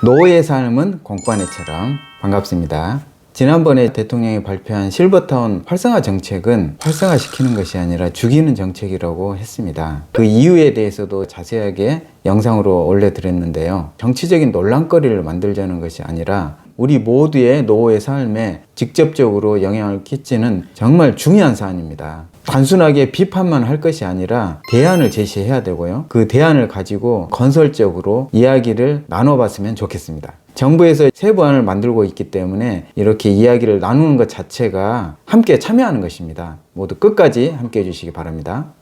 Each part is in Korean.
노후의 삶은 공과내처럼. 반갑습니다. 지난번에 대통령이 발표한 실버타운 활성화 정책은 활성화시키는 것이 아니라 죽이는 정책이라고 했습니다. 그 이유에 대해서도 자세하게 영상으로 올려드렸는데요. 정치적인 논란거리를 만들자는 것이 아니라 우리 모두의 노후의 삶에 직접적으로 영향을 끼치는 정말 중요한 사안입니다. 단순하게 비판만 할 것이 아니라 대안을 제시해야 되고요. 그 대안을 가지고 건설적으로 이야기를 나눠봤으면 좋겠습니다. 정부에서 세부안을 만들고 있기 때문에 이렇게 이야기를 나누는 것 자체가 함께 참여하는 것입니다. 모두 끝까지 함께 해주시기 바랍니다.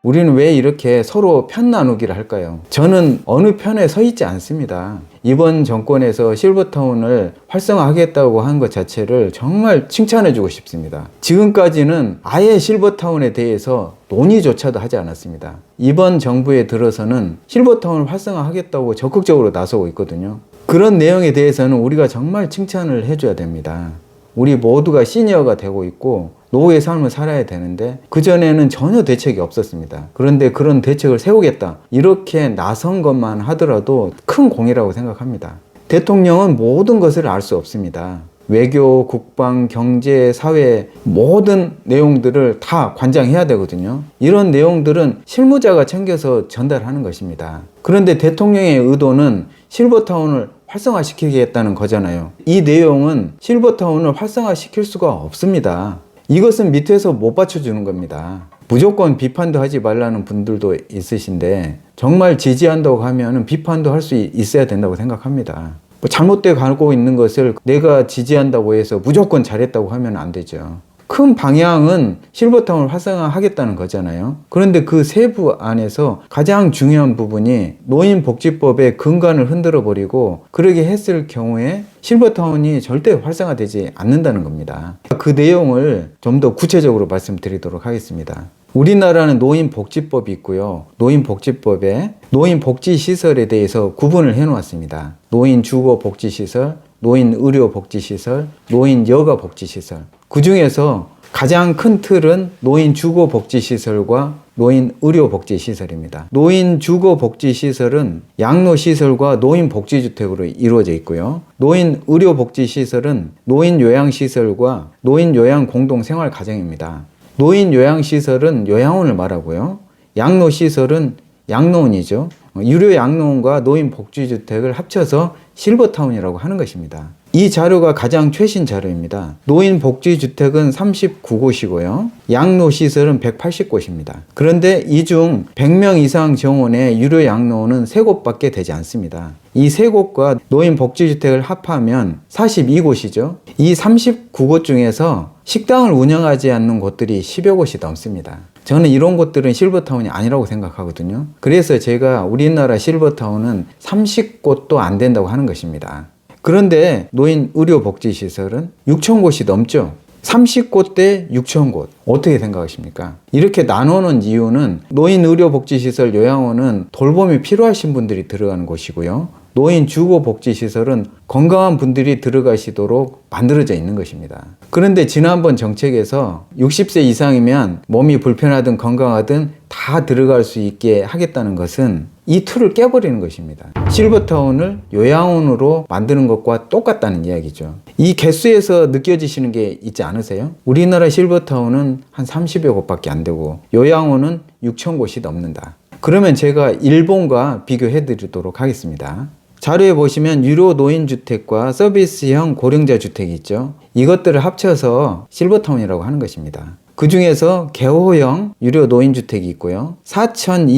우리는 왜 이렇게 서로 편 나누기를 할까요? 저는 어느 편에 서 있지 않습니다. 이번 정권에서 실버타운을 활성화하겠다고 한 것 자체를 정말 칭찬해주고 싶습니다. 지금까지는 아예 실버타운에 대해서 논의조차도 하지 않았습니다. 이번 정부에 들어서는 실버타운을 활성화하겠다고 적극적으로 나서고 있거든요. 그런 내용에 대해서는 우리가 정말 칭찬을 해줘야 됩니다. 우리 모두가 시니어가 되고 있고 노후의 삶을 살아야 되는데 그전에는 전혀 대책이 없었습니다. 그런데 그런 대책을 세우겠다 이렇게 나선 것만 하더라도 큰 공이라고 생각합니다. 대통령은 모든 것을 알 수 없습니다. 외교, 국방, 경제, 사회 모든 내용들을 다 관장해야 되거든요. 이런 내용들은 실무자가 챙겨서 전달하는 것입니다. 그런데 대통령의 의도는 실버타운을 활성화시키겠다는 거잖아요. 이 내용은 실버타운을 활성화시킬 수가 없습니다. 이것은 밑에서 못 받쳐주는 겁니다. 무조건 비판도 하지 말라는 분들도 있으신데 정말 지지한다고 하면 비판도 할 수 있어야 된다고 생각합니다. 잘못돼 가고 있는 것을 내가 지지한다고 해서 무조건 잘했다고 하면 안 되죠. 큰 방향은 실버타운을 활성화하겠다는 거잖아요. 그런데 그 세부 안에서 가장 중요한 부분이 노인복지법의 근간을 흔들어 버리고 그러게 했을 경우에 실버타운이 절대 활성화되지 않는다는 겁니다. 그 내용을 좀 더 구체적으로 말씀드리도록 하겠습니다. 우리나라는 노인복지법이 있고요. 노인복지법에 노인복지시설에 대해서 구분을 해 놓았습니다. 노인주거복지시설, 노인의료복지시설, 노인여가복지시설. 그 중에서 가장 큰 틀은 노인주거복지시설과 노인의료복지시설입니다. 노인주거복지시설은 양로시설과 노인복지주택으로 이루어져 있고요. 노인의료복지시설은 노인요양시설과 노인요양공동생활가정입니다. 노인요양시설은 요양원을 말하고요. 양로시설은 양로원이죠. 유료양로원과 노인복지주택을 합쳐서 실버타운이라고 하는 것입니다. 이 자료가 가장 최신 자료입니다. 노인복지주택은 39곳이고요. 양로시설은 180곳입니다. 그런데 이 중 100명 이상 정원의 유료양로원은 3곳밖에 되지 않습니다. 이 3곳과 노인복지주택을 합하면 42곳이죠. 이 39곳 중에서 식당을 운영하지 않는 곳들이 10여 곳이 넘습니다. 저는 이런 곳들은 실버타운이 아니라고 생각하거든요. 그래서 제가 우리나라 실버타운은 30곳도 안 된다고 하는 것입니다. 그런데 노인 의료복지시설은 6,000곳이 넘죠. 30곳 대 6,000곳. 어떻게 생각하십니까? 이렇게 나누는 이유는 노인 의료복지시설 요양원은 돌봄이 필요하신 분들이 들어가는 곳이고요. 노인 주거복지시설은 건강한 분들이 들어가시도록 만들어져 있는 것입니다. 그런데 지난번 정책에서 60세 이상이면 몸이 불편하든 건강하든 다 들어갈 수 있게 하겠다는 것은 이 틀을 깨버리는 것입니다. 실버타운을 요양원으로 만드는 것과 똑같다는 이야기죠. 이 개수에서 느껴지시는 게 있지 않으세요? 우리나라 실버타운은 한 30여 곳밖에 안 되고 요양원은 6,000곳이 넘는다. 그러면 제가 일본과 비교해 드리도록 하겠습니다. 자료에 보시면 유료 노인주택과 서비스형 고령자 주택이 있죠. 이것들을 합쳐서 실버타운이라고 하는 것입니다. 그 중에서 개호형 유료 노인주택이 있고요.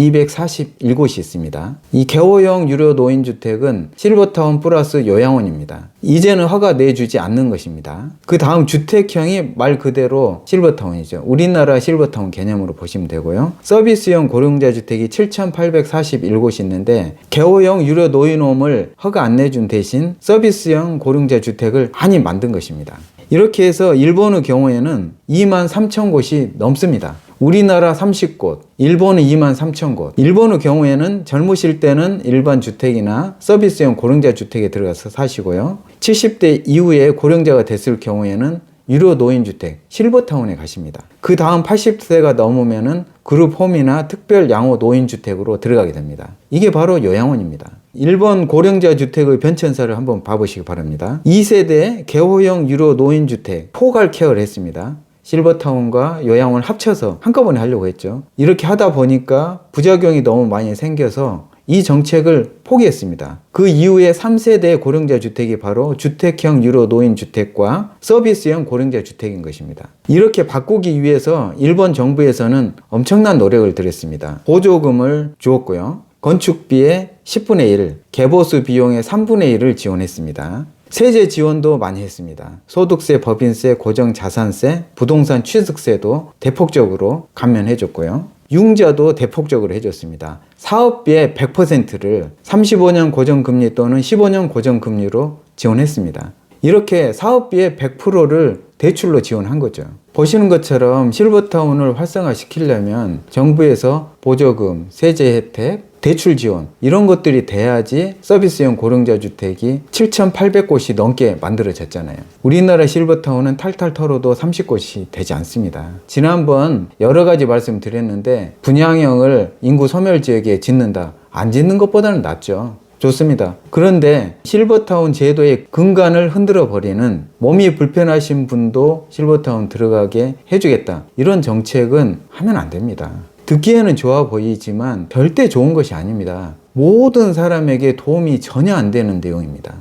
4,241곳이 있습니다. 이 개호형 유료 노인주택은 실버타운 플러스 요양원입니다. 이제는 허가 내주지 않는 것입니다. 그 다음 주택형이 말 그대로 실버타운이죠. 우리나라 실버타운 개념으로 보시면 되고요. 서비스형 고령자 주택이 7,841곳이 있는데 개호형 유료 노인홈을 허가 안 내준 대신 서비스형 고령자 주택을 많이 만든 것입니다. 이렇게 해서 일본의 경우에는 23,000곳이 넘습니다. 우리나라 30곳, 일본은 23,000곳. 일본의 경우에는 젊으실 때는 일반 주택이나 서비스형 고령자 주택에 들어가서 사시고요. 70대 이후에 고령자가 됐을 경우에는 유료 노인주택 실버타운에 가십니다. 그 다음 80세가 넘으면은 그룹홈이나 특별 양호 노인주택으로 들어가게 됩니다. 이게 바로 요양원입니다. 일본 고령자 주택의 변천사를 한번 봐보시기 바랍니다. 2세대 개호형 유료 노인주택 포괄 케어를 했습니다. 실버타운과 요양원을 합쳐서 한꺼번에 하려고 했죠. 이렇게 하다 보니까 부작용이 너무 많이 생겨서 이 정책을 포기했습니다. 그 이후에 3세대 고령자 주택이 바로 주택형 유료 노인주택과 서비스형 고령자 주택인 것입니다. 이렇게 바꾸기 위해서 일본 정부에서는 엄청난 노력을 들였습니다. 보조금을 주었고요. 건축비의 10분의 1, 개보수 비용의 3분의 1을 지원했습니다. 세제 지원도 많이 했습니다. 소득세, 법인세, 고정자산세, 부동산 취득세도 대폭적으로 감면해줬고요. 융자도 대폭적으로 해줬습니다. 사업비의 100%를 35년 고정금리 또는 15년 고정금리로 지원했습니다. 이렇게 사업비의 100%를 대출로 지원한 거죠. 보시는 것처럼 실버타운을 활성화시키려면 정부에서 보조금, 세제 혜택, 대출 지원 이런 것들이 돼야지 서비스형 고령자 주택이 7,800곳이 넘게 만들어졌잖아요. 우리나라 실버타운은 탈탈 털어도 30곳이 되지 않습니다. 지난번 여러 가지 말씀드렸는데 분양형을 인구 소멸 지역에 짓는다. 안 짓는 것보다는 낫죠. 좋습니다. 그런데 실버타운 제도의 근간을 흔들어 버리는 몸이 불편하신 분도 실버타운 들어가게 해주겠다. 이런 정책은 하면 안 됩니다. 듣기에는 좋아 보이지만 절대 좋은 것이 아닙니다. 모든 사람에게 도움이 전혀 안 되는 내용입니다.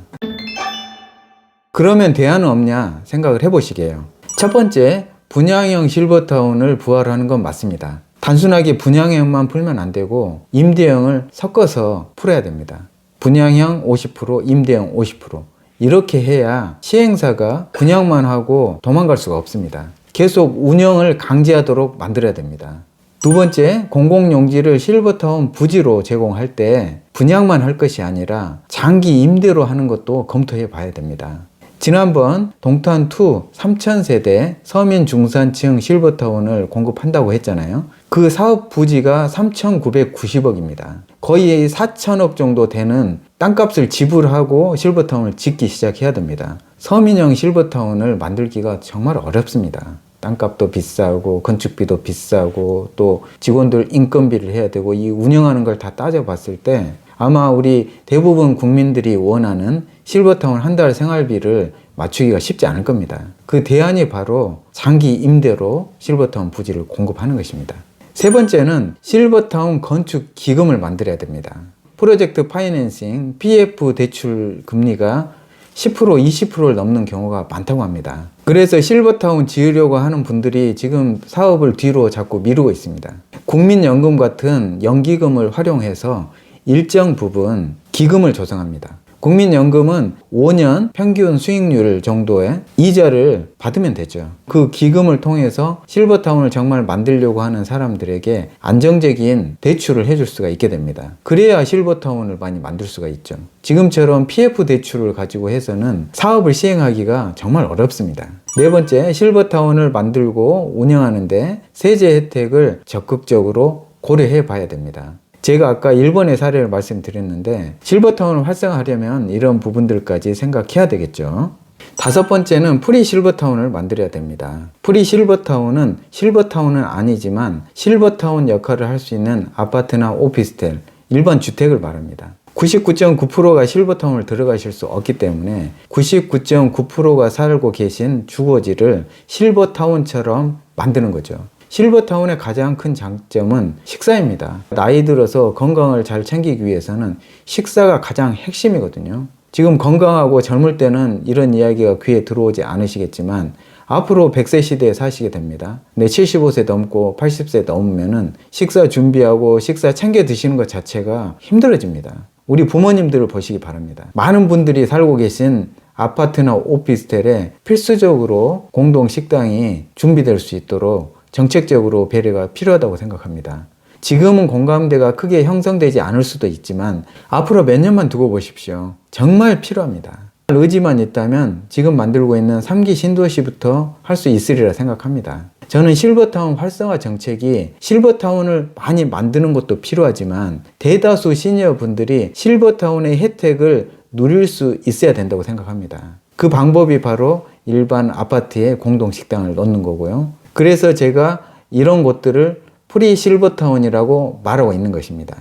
그러면 대안은 없냐 생각을 해보시게요. 첫 번째, 분양형 실버타운을 부활하는 건 맞습니다. 단순하게 분양형만 풀면 안 되고 임대형을 섞어서 풀어야 됩니다. 분양형 50%, 임대형 50%. 이렇게 해야 시행사가 분양만 하고 도망갈 수가 없습니다. 계속 운영을 강제하도록 만들어야 됩니다. 두 번째, 공공용지를 실버타운 부지로 제공할 때 분양만 할 것이 아니라 장기 임대로 하는 것도 검토해 봐야 됩니다. 지난번 동탄2 3000세대 서민 중산층 실버타운을 공급한다고 했잖아요. 그 사업 부지가 3,990억입니다. 거의 4천억 정도 되는 땅값을 지불하고 실버타운을 짓기 시작해야 됩니다. 서민형 실버타운을 만들기가 정말 어렵습니다. 땅값도 비싸고 건축비도 비싸고 또 직원들 인건비를 해야 되고 이 운영하는 걸 다 따져봤을 때 아마 우리 대부분 국민들이 원하는 실버타운 한 달 생활비를 맞추기가 쉽지 않을 겁니다. 그 대안이 바로 장기 임대로 실버타운 부지를 공급하는 것입니다. 세 번째는 실버타운 건축 기금을 만들어야 됩니다. 프로젝트 파이낸싱, PF 대출 금리가 10%, 20%를 넘는 경우가 많다고 합니다. 그래서 실버타운 지으려고 하는 분들이 지금 사업을 뒤로 자꾸 미루고 있습니다. 국민연금 같은 연기금을 활용해서 일정 부분 기금을 조성합니다. 국민연금은 5년 평균 수익률 정도의 이자를 받으면 되죠. 그 기금을 통해서 실버타운을 정말 만들려고 하는 사람들에게 안정적인 대출을 해줄 수가 있게 됩니다. 그래야 실버타운을 많이 만들 수가 있죠. 지금처럼 PF 대출을 가지고 해서는 사업을 시행하기가 정말 어렵습니다. 네 번째, 실버타운을 만들고 운영하는데 세제 혜택을 적극적으로 고려해 봐야 됩니다. 제가 아까 일본의 사례를 말씀드렸는데 실버타운을 활성화하려면 이런 부분들까지 생각해야 되겠죠. 다섯 번째는 프리 실버타운을 만들어야 됩니다. 프리 실버타운은 실버타운은 아니지만 실버타운 역할을 할 수 있는 아파트나 오피스텔, 일반 주택을 말합니다. 99.9%가 실버타운을 들어가실 수 없기 때문에 99.9%가 살고 계신 주거지를 실버타운처럼 만드는 거죠. 실버타운의 가장 큰 장점은 식사입니다. 나이 들어서 건강을 잘 챙기기 위해서는 식사가 가장 핵심이거든요. 지금 건강하고 젊을 때는 이런 이야기가 귀에 들어오지 않으시겠지만 앞으로 100세 시대에 사시게 됩니다. 근데 75세 넘고 80세 넘으면은 식사 준비하고 식사 챙겨 드시는 것 자체가 힘들어집니다. 우리 부모님들을 보시기 바랍니다. 많은 분들이 살고 계신 아파트나 오피스텔에 필수적으로 공동 식당이 준비될 수 있도록 정책적으로 배려가 필요하다고 생각합니다. 지금은 공감대가 크게 형성되지 않을 수도 있지만 앞으로 몇 년만 두고 보십시오. 정말 필요합니다. 의지만 있다면 지금 만들고 있는 3기 신도시부터 할 수 있으리라 생각합니다. 저는 실버타운 활성화 정책이 실버타운을 많이 만드는 것도 필요하지만 대다수 시니어분들이 실버타운의 혜택을 누릴 수 있어야 된다고 생각합니다. 그 방법이 바로 일반 아파트에 공동 식당을 넣는 거고요. 그래서 제가 이런 곳들을 프리 실버타운이라고 말하고 있는 것입니다.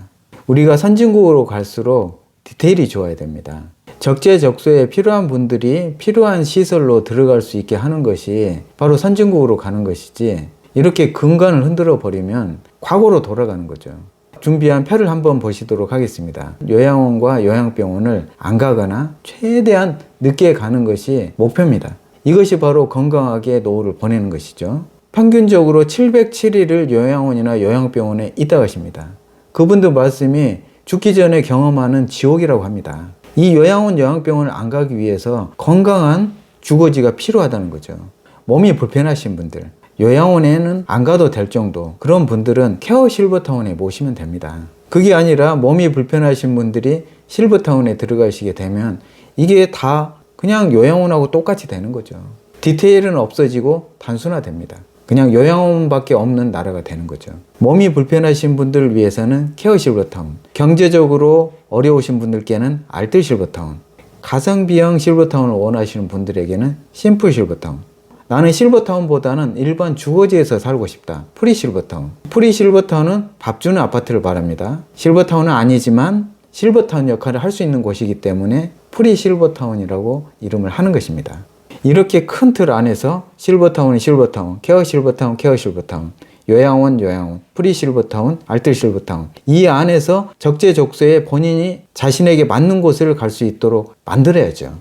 우리가 선진국으로 갈수록 디테일이 좋아야 됩니다. 적재적소에 필요한 분들이 필요한 시설로 들어갈 수 있게 하는 것이 바로 선진국으로 가는 것이지, 이렇게 근간을 흔들어 버리면 과거로 돌아가는 거죠. 준비한 표를 한번 보시도록 하겠습니다. 요양원과 요양병원을 안 가거나 최대한 늦게 가는 것이 목표입니다. 이것이 바로 건강하게 노후를 보내는 것이죠. 평균적으로 707일을 요양원이나 요양병원에 있다 가십니다. 그분들 말씀이 죽기 전에 경험하는 지옥이라고 합니다. 이 요양원, 요양병원을 안 가기 위해서 건강한 주거지가 필요하다는 거죠. 몸이 불편하신 분들, 요양원에는 안 가도 될 정도, 그런 분들은 케어 실버타운에 모시면 됩니다. 그게 아니라 몸이 불편하신 분들이 실버타운에 들어가시게 되면 이게 다 그냥 요양원하고 똑같이 되는 거죠. 디테일은 없어지고 단순화됩니다. 그냥 요양원밖에 없는 나라가 되는 거죠. 몸이 불편하신 분들을 위해서는 케어 실버타운, 경제적으로 어려우신 분들께는 알뜰 실버타운, 가성비형 실버타운을 원하시는 분들에게는 심플 실버타운, 나는 실버타운보다는 일반 주거지에서 살고 싶다, 프리 실버타운. 프리 실버타운은 밥 주는 아파트를 말합니다. 실버타운은 아니지만 실버타운 역할을 할 수 있는 곳이기 때문에 프리 실버타운이라고 이름을 하는 것입니다. 이렇게 큰 틀 안에서 실버타운이 실버타운, 케어 실버타운, 케어 실버타운, 요양원, 요양원, 프리 실버타운, 알뜰 실버타운, 이 안에서 적재적소에 본인이 자신에게 맞는 곳을 갈 수 있도록 만들어야죠.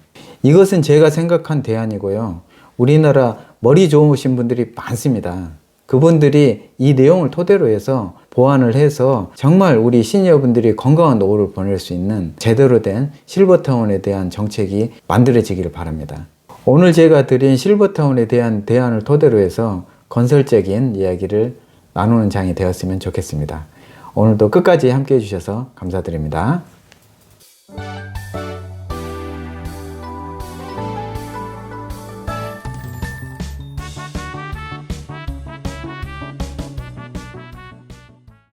이것은 제가 생각한 대안이고요. 우리나라 머리 좋으신 분들이 많습니다. 그분들이 이 내용을 토대로 해서 보완을 해서 정말 우리 시니어분들이 건강한 노후를 보낼 수 있는 제대로 된 실버타운에 대한 정책이 만들어지기를 바랍니다. 오늘 제가 드린 실버타운에 대한 대안을 토대로 해서 건설적인 이야기를 나누는 장이 되었으면 좋겠습니다. 오늘도 끝까지 함께 해주셔서 감사드립니다.